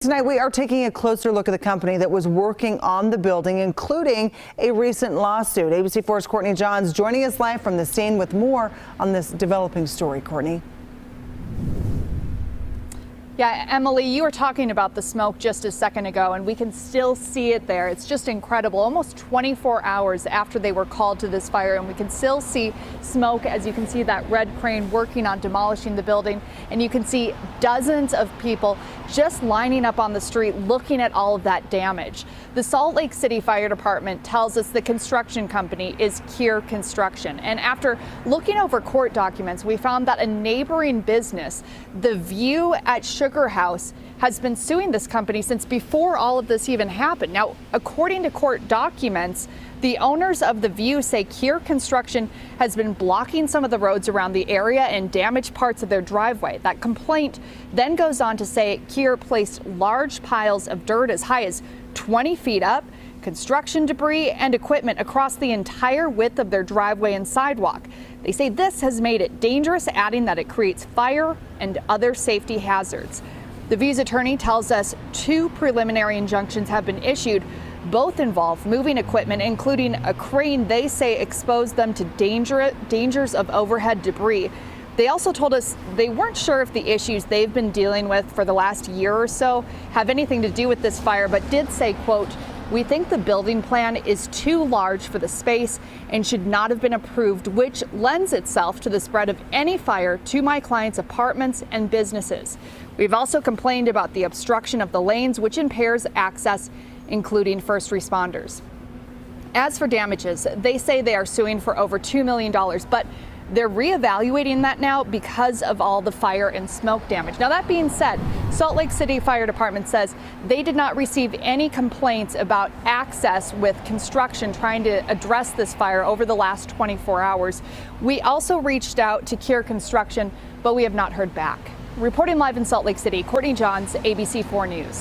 Tonight, we are taking a closer look at the company that was working on the building, including a recent lawsuit. ABC4's Courtney Johns joining us live from the scene with more on this developing story. Courtney. Yeah, Emily, you were talking about the smoke just a second ago, and we can still see it there. It's just incredible. Almost 24 hours after they were called to this fire, and we can still see smoke. As you can see, that red crane working on demolishing the building, and you can see dozens of people just lining up on the street looking at all of that damage. The Salt Lake City Fire Department tells us the construction company is Kier Construction, and after looking over court documents, we found that a neighboring business, The View at Sugar House, has been suing this company since before all of this even happened. Now, according to court documents, the owners of The View say Kier Construction has been blocking some of the roads around the area and damaged parts of their driveway. That complaint then goes on to say Kier placed large piles of dirt as high as 20 feet up, construction debris and equipment across the entire width of their driveway and sidewalk. They say this has made it dangerous, adding that it creates fire and other safety hazards. The View's attorney tells us 2 preliminary injunctions have been issued. Both involve moving equipment, including a crane they say exposed them to dangers of overhead debris. They also told us they weren't sure if the issues they've been dealing with for the last year or so have anything to do with this fire, but did say, quote, "We think the building plan is too large for the space and should not have been approved, which lends itself to the spread of any fire to my clients' apartments and businesses. We've also complained about the obstruction of the lanes, which impairs access, including first responders." As for damages, they say they are suing for over $2 million, but they're reevaluating that now because of all the fire and smoke damage. Now, that being said, Salt Lake City Fire Department says they did not receive any complaints about access with construction trying to address this fire over the last 24 hours. We also reached out to Kier Construction, but we have not heard back. Reporting live in Salt Lake City, Courtney Johns, ABC4 News.